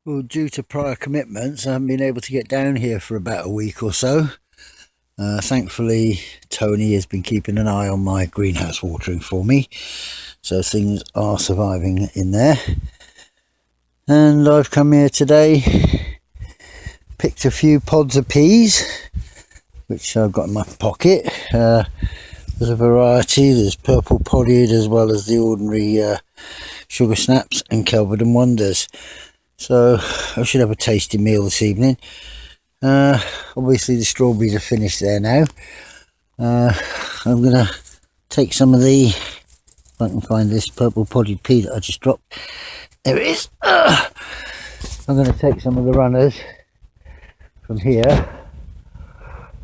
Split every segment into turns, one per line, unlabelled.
Well, due to prior commitments, I haven't been able to get down here for about a week or so. Thankfully, Tony has been keeping an eye on my greenhouse watering for me, so things are surviving in there. And I've come here today, picked a few pods of peas, which I've got in my pocket. There's a variety. There's purple podded as well as the ordinary sugar snaps and Kelvedon wonders. So I should have a tasty meal this evening. Obviously the strawberries are finished there now. I'm going to take some of the, if I can find this purple podded pea that I just dropped. There it is. I'm going to take some of the runners from here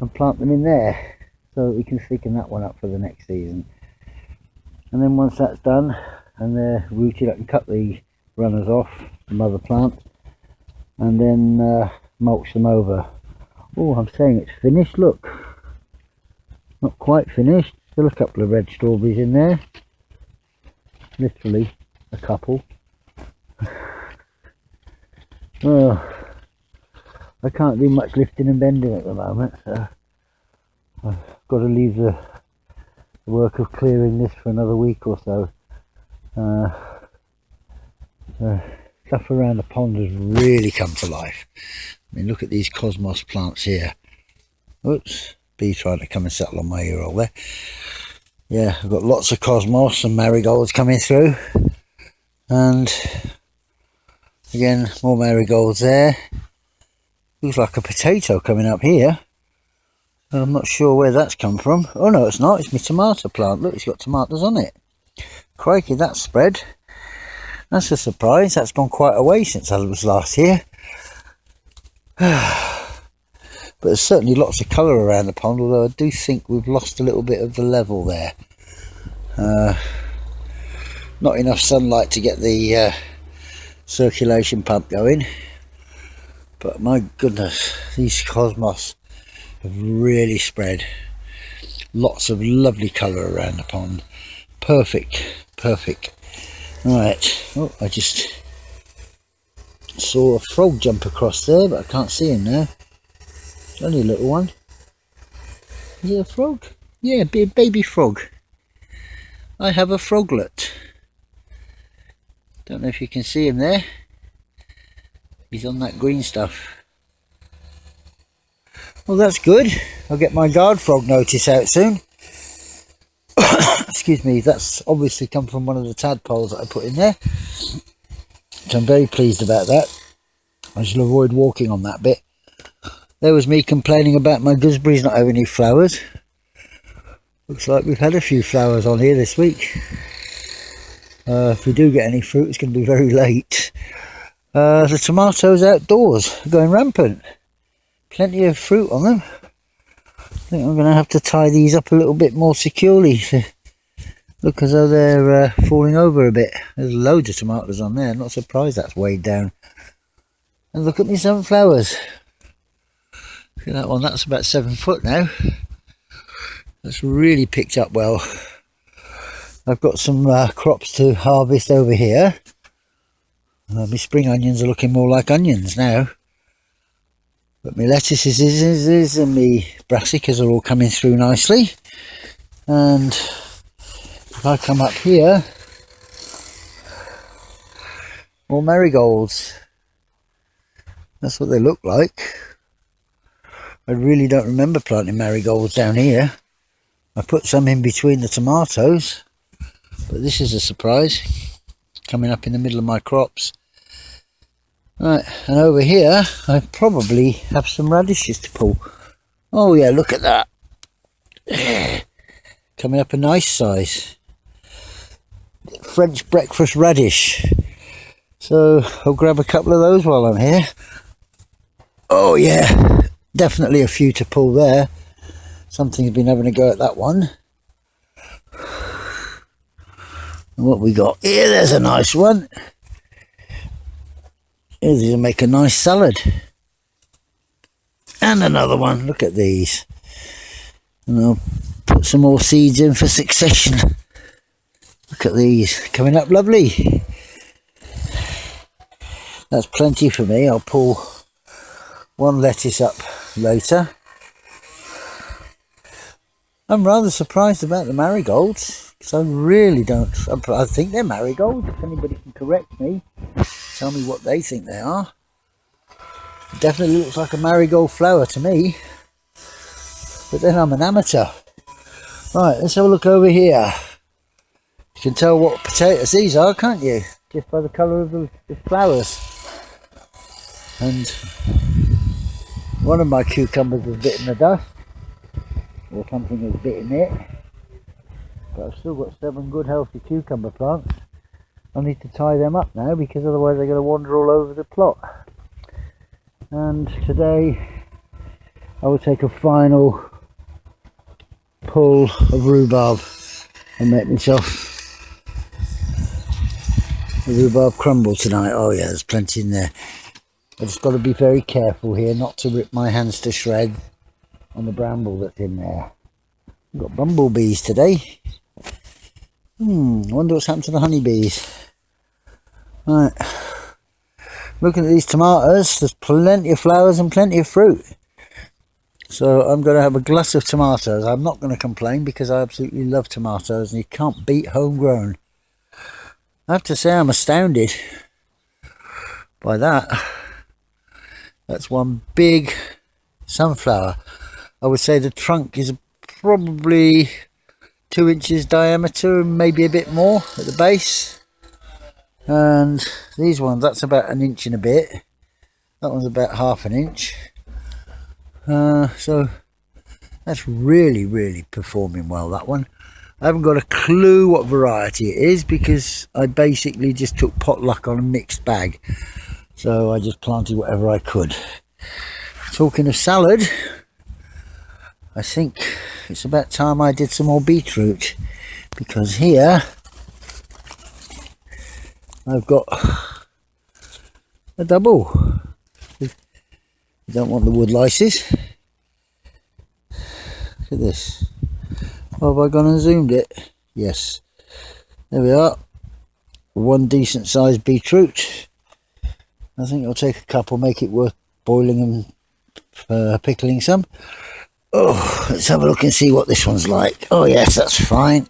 and plant them in there so that we can thicken that one up for the next season. And then once that's done and they're rooted, I can cut the runners off the mother plant and then mulch them over. Oh, I'm saying it's finished. Look, not quite finished, still a couple of red strawberries in there, literally a couple. Oh, I can't do much lifting and bending at the moment, so I've got to leave the work of clearing this for another week or so. Stuff around the pond has really come to life. I mean, look at these cosmos plants here. Oops, bee trying to come and settle on my ear hole there. Yeah, I've got lots of cosmos and marigolds coming through, and again more marigolds there. Looks like a potato coming up here. I'm not sure where that's come from. Oh no, it's not, it's my tomato plant. Look, it's got tomatoes on it. Crikey, that's spread. That's a surprise. That's gone quite a way since I was last here. But there's certainly lots of colour around the pond, although I do think we've lost a little bit of the level there. Not enough sunlight to get the circulation pump going. But my goodness, these cosmos have really spread. Lots of lovely colour around the pond. Perfect, perfect. Right, oh, I just saw a frog jump across there, but I can't see him now. Only a little one. Is it a frog? Yeah, be a baby frog. I have a froglet. Don't know if you can see him there. He's on that green stuff. Well, that's good. I'll get my guard frog notice out soon. Excuse me, that's obviously come from one of the tadpoles that I put in there, which I'm very pleased about that. I shall avoid walking on that bit. There was me complaining about my gooseberries not having any flowers. Looks like we've had a few flowers on here this week. If we do get any fruit, it's going to be very late. The tomatoes outdoors are going rampant. Plenty of fruit on them. I think I'm going to have to tie these up a little bit more securely to look as though they're falling over a bit. There's loads of tomatoes on there. I'm not surprised that's weighed down. And look at me sunflowers. Look at that one, that's about 7 foot now. That's really picked up well. I've got some crops to harvest over here. My spring onions are looking more like onions now. But my lettuces and my brassicas are all coming through nicely. And if I come up here, more marigolds. That's what they look like. I really don't remember planting marigolds down here. I put some in between the tomatoes, but this is a surprise, coming up in the middle of my crops. Right, and over here I probably have some radishes to pull. Oh yeah, look at that. Coming up a nice size. French breakfast radish. So I'll grab a couple of those while I'm here. Oh yeah, definitely a few to pull there. Something's been having a go at that one. And what we got here, there's a nice one. These will make a nice salad. And another one, look at these. And I'll put some more seeds in for succession. Look at these, coming up lovely. That's plenty for me. I'll pull one lettuce up later. I'm rather surprised about the marigolds, because I really don't. I think they're marigolds. If anybody can correct me, tell me what they think they are. It definitely looks like a marigold flower to me, but then I'm an amateur. Right, let's have a look over here. You can tell what potatoes these are, can't you? Just by the colour of the flowers. And one of my cucumbers has bitten the dust, or something has bitten it, but I've still got 7 good healthy cucumber plants. I need to tie them up now, because otherwise they're going to wander all over the plot. And today I will take a final pull of rhubarb and make myself a rhubarb crumble tonight. Oh yeah, there's plenty in there. I just got to be very careful here not to rip my hands to shreds on the bramble that's in there. I've got bumblebees today. I wonder what's happened to the honeybees. Right, looking at these tomatoes, there's plenty of flowers and plenty of fruit. So I'm going to have a glass of tomatoes. I'm not going to complain, because I absolutely love tomatoes, and you can't beat homegrown. I have to say I'm astounded by that. That's one big sunflower. I would say the trunk is probably 2 inches diameter, maybe a bit more at the base. And these ones, that's about 1 inch and a bit. That one's about 1/2 inch. So that's really performing well, that one. I haven't got a clue what variety it is, because I basically just took potluck on a mixed bag. So I just planted whatever I could. Talking of salad, I think it's about time I did some more beetroot, because here I've got a double. You don't want the wood lices. Look at this. Oh, have I gone and zoomed it? Yes. There we are. One decent sized beetroot. I think I'll take a couple, make it worth boiling and pickling some. Oh, let's have a look and see what this one's like. Oh yes, that's fine.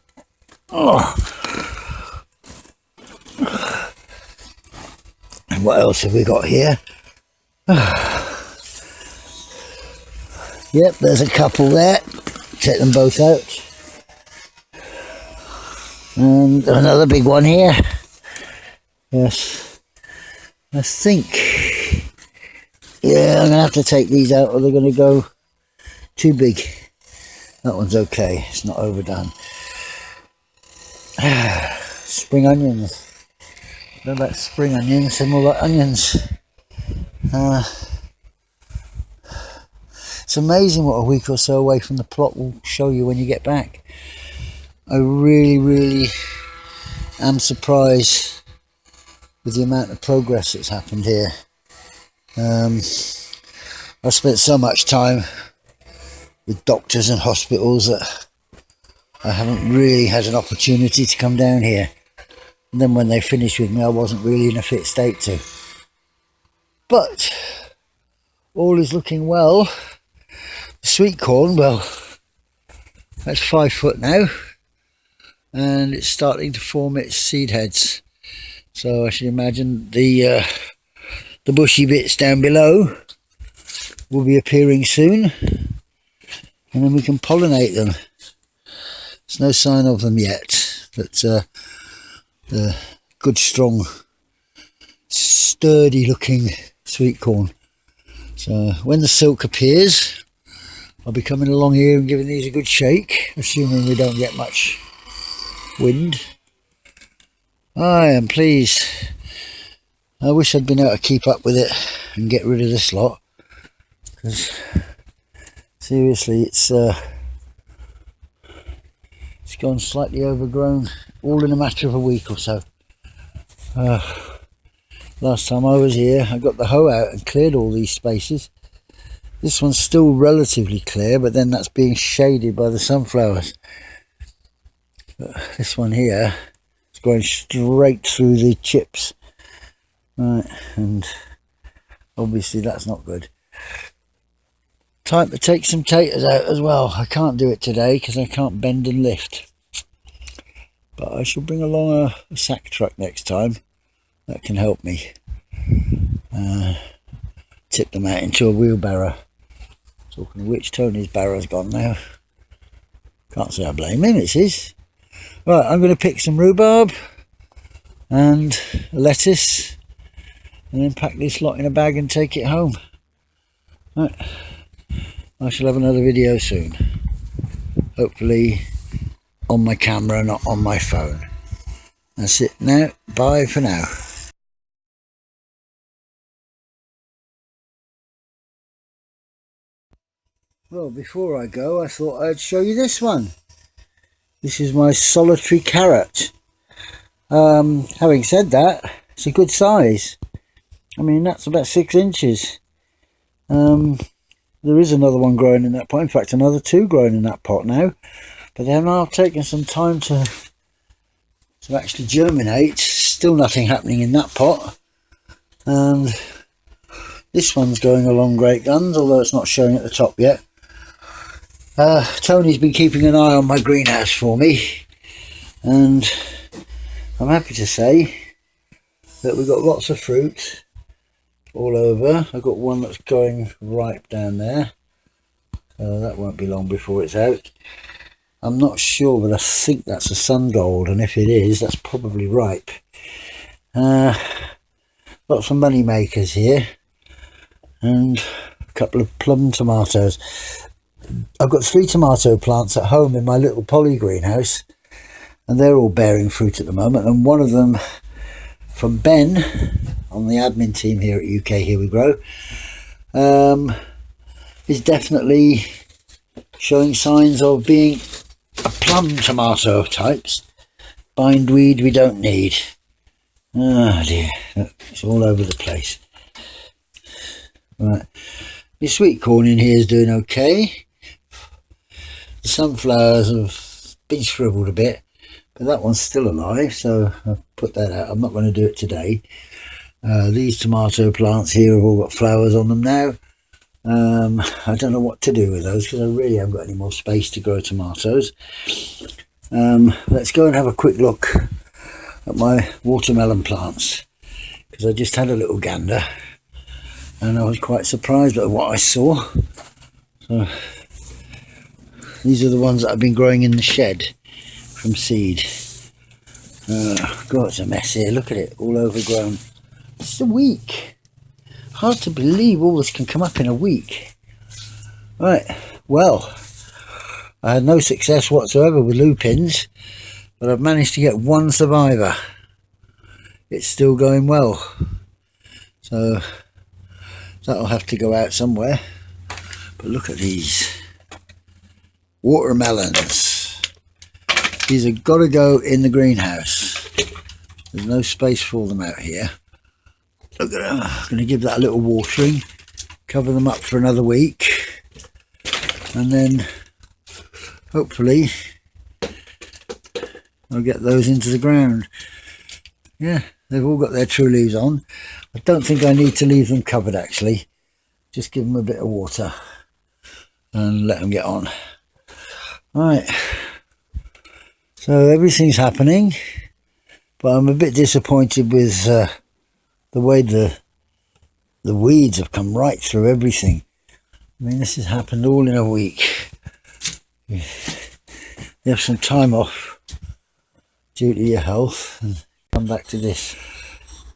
Oh. And what else have we got here? Yep, there's a couple there. Take them both out. And another big one here. Yes. I think, yeah, I'm going to have to take these out, or they're going to go too big. That one's okay, it's not overdone. Spring onions. Know about spring onions, and all like onions. It's amazing what a week or so away from the plot will show you when you get back. I really am surprised with the amount of progress that's happened here. I've spent so much time with doctors and hospitals that I haven't really had an opportunity to come down here. And then when they finished with me, I wasn't really in a fit state to. But all is looking well. The sweet corn, well, that's 5 foot now, and it's starting to form its seed heads. So I should imagine the bushy bits down below will be appearing soon, and then we can pollinate them. There's no sign of them yet, but the good, strong, sturdy looking sweet corn. So when the silk appears, I'll be coming along here and giving these a good shake, assuming we don't get much wind. I am pleased. I wish I'd been able to keep up with it and get rid of this lot, because seriously it's gone slightly overgrown, all in a matter of a week or so. Last time I was here, I got the hoe out and cleared all these spaces. This one's still relatively clear, but then that's being shaded by the sunflowers. But this one here is going straight through the chips Right, and obviously that's not good. Time to take some taters out as well. I can't do it today because I can't bend and lift, but I shall bring along a sack truck next time. That can help me tip them out into a wheelbarrow. Talking of which, Tony's barrow's gone now. Can't say I blame him, it's his. Right, I'm going to pick some rhubarb and lettuce and then pack this lot in a bag and take it home. Right, I shall have another video soon. Hopefully on my camera, not on my phone. That's it now. Bye for now. Well, before I go, I thought I'd show you this one. This is my solitary carrot. Having said that, it's a good size. I mean, that's about 6 inches. There is another one growing in that pot. In fact, another 2 growing in that pot now. But they're now taking some time to actually germinate. Still nothing happening in that pot. And this one's going along great guns, although it's not showing at the top yet. Tony's been keeping an eye on my greenhouse for me, and I'm happy to say that we've got lots of fruit all over. I've got one that's going ripe down there, so that won't be long before it's out. I'm not sure, but I think that's a sun gold, and if it is, that's probably ripe. Lots of money makers here, and a couple of plum tomatoes. I've got 3 tomato plants at home in my little poly greenhouse, and they're all bearing fruit at the moment. And one of them from Ben on the admin team here at UK Here We Grow is definitely showing signs of being a plum tomato types. Bindweed we don't need. Oh dear, it's all over the place. Right, my sweet corn in here is doing okay. The sunflowers have been shriveled a bit, but that one's still alive, so I've put that out. I'm not going to do it today. These tomato plants here have all got flowers on them now. I don't know what to do with those because I really haven't got any more space to grow tomatoes. Let's go and have a quick look at my watermelon plants, because I just had a little gander and I was quite surprised at what I saw. So these are the ones that I've been growing in the shed from seed. God, it's a mess here. Look at it, all overgrown. It's a week. Hard to believe all this can come up in a week. Right, well, I had no success whatsoever with lupins, but I've managed to get 1 survivor. It's still going well. So that'll have to go out somewhere. But look at these. Watermelons. These have got to go in the greenhouse. There's no space for them out here. Look at them. I'm going to give that a little watering, cover them up for another week, and then hopefully I'll get those into the ground. Yeah, they've all got their true leaves on. I don't think I need to leave them covered actually. Just give them a bit of water and let them get on. Right, so everything's happening, but I'm a bit disappointed with the way the weeds have come right through everything. I mean, this has happened all in a week. You have some time off due to your health and come back to this.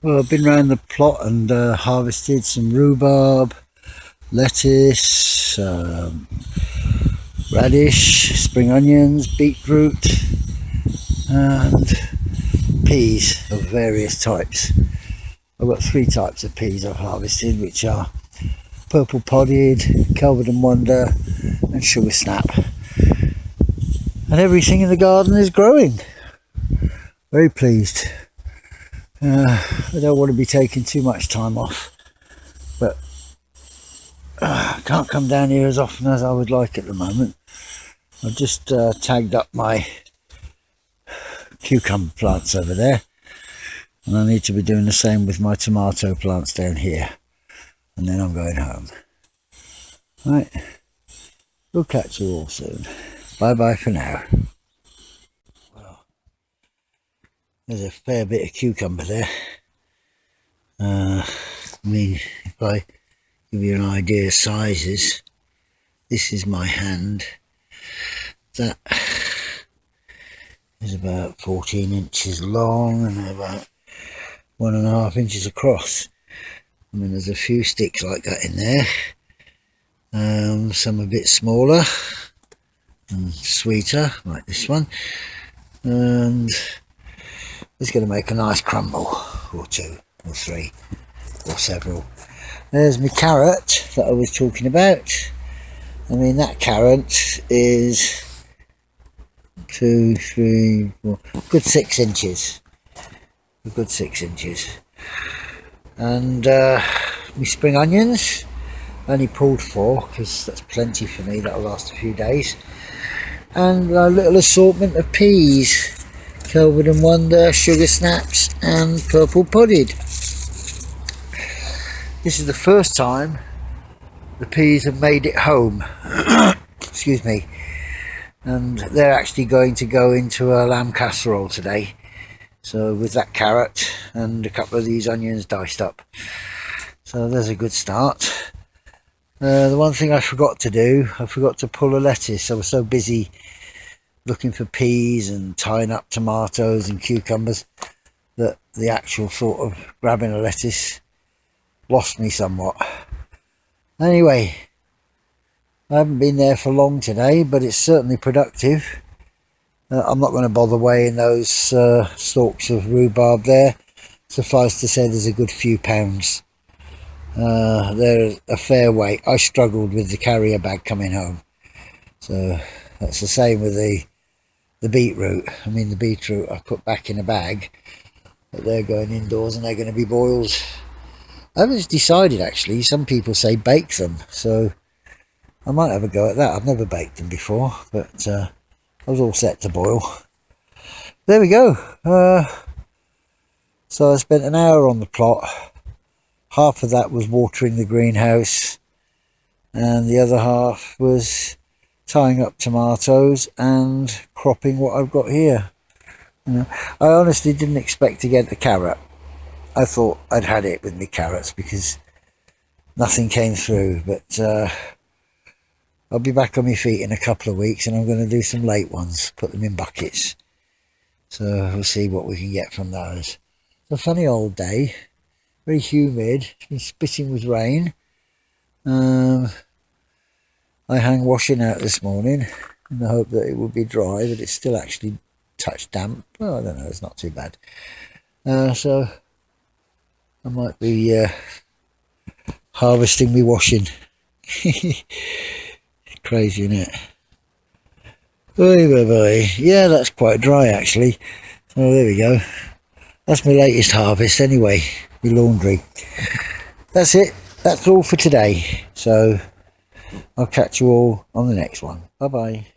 Well, I've been around the plot and harvested some rhubarb, lettuce, radish, spring onions, beetroot, and peas of various types. I've got 3 types of peas I've harvested, which are purple podded, Kelvedon Wonder, and sugar snap. And everything in the garden is growing. Very pleased. I don't want to be taking too much time off, but I can't come down here as often as I would like at the moment. I've just tagged up my cucumber plants over there, And I need to be doing the same with my tomato plants down here. And then I'm going home. Right, we'll catch you all soon. Bye bye for now. Well, there's a fair bit of cucumber there. I mean, if I give you an idea of sizes, this is my hand. That is about 14 inches long and about 1.5 inches across. I mean, there's a few sticks like that in there. Some a bit smaller and sweeter, like this one. And it's going to make a nice crumble, or two, or three, or several. There's my carrot that I was talking about. I mean, that carrot is 2, 3, 4, good 6 inches. A good 6 inches. And my spring onions, I only pulled 4 because that's plenty for me. That'll last a few days. And a little assortment of peas, Kelvin and Wonder, sugar snaps, and purple podded. This is the first time the peas have made it home. Excuse me. And they're actually going to go into a lamb casserole today. So with that carrot and a couple of these onions diced up. So there's a good start. The one thing I forgot to do, I forgot to pull a lettuce. I was so busy looking for peas and tying up tomatoes and cucumbers that the actual thought of grabbing a lettuce lost me somewhat. Anyway, I haven't been there for long today, but it's certainly productive. I'm not going to bother weighing those stalks of rhubarb there. Suffice to say, there's a good few pounds. They're a fair weight. I struggled with the carrier bag coming home. So that's the same with the beetroot. I mean, the beetroot I put back in a bag, but they're going indoors and they're going to be boiled. I haven't decided actually. Some people say bake them, so I might have a go at that. I've never baked them before, but I was all set to boil. There we go. So I spent an hour on the plot. Half of that was watering the greenhouse, and the other half was tying up tomatoes and cropping what I've got here. You know, I honestly didn't expect to get the carrot. I thought I'd had it with my carrots because nothing came through, but I'll be back on my feet in a couple of weeks and I'm going to do some late ones, put them in buckets. So we'll see what we can get from those. It's a funny old day, very humid, it's been spitting with rain. I hang washing out this morning in the hope that it will be dry, but it's still actually touch damp. Well, I don't know, it's not too bad. So I might be harvesting me washing. Crazy, isn't it? Oy, bye bye. Yeah, that's quite dry actually. So there we go. That's my latest harvest anyway, my laundry. That's it. That's all for today. So I'll catch you all on the next one. Bye bye.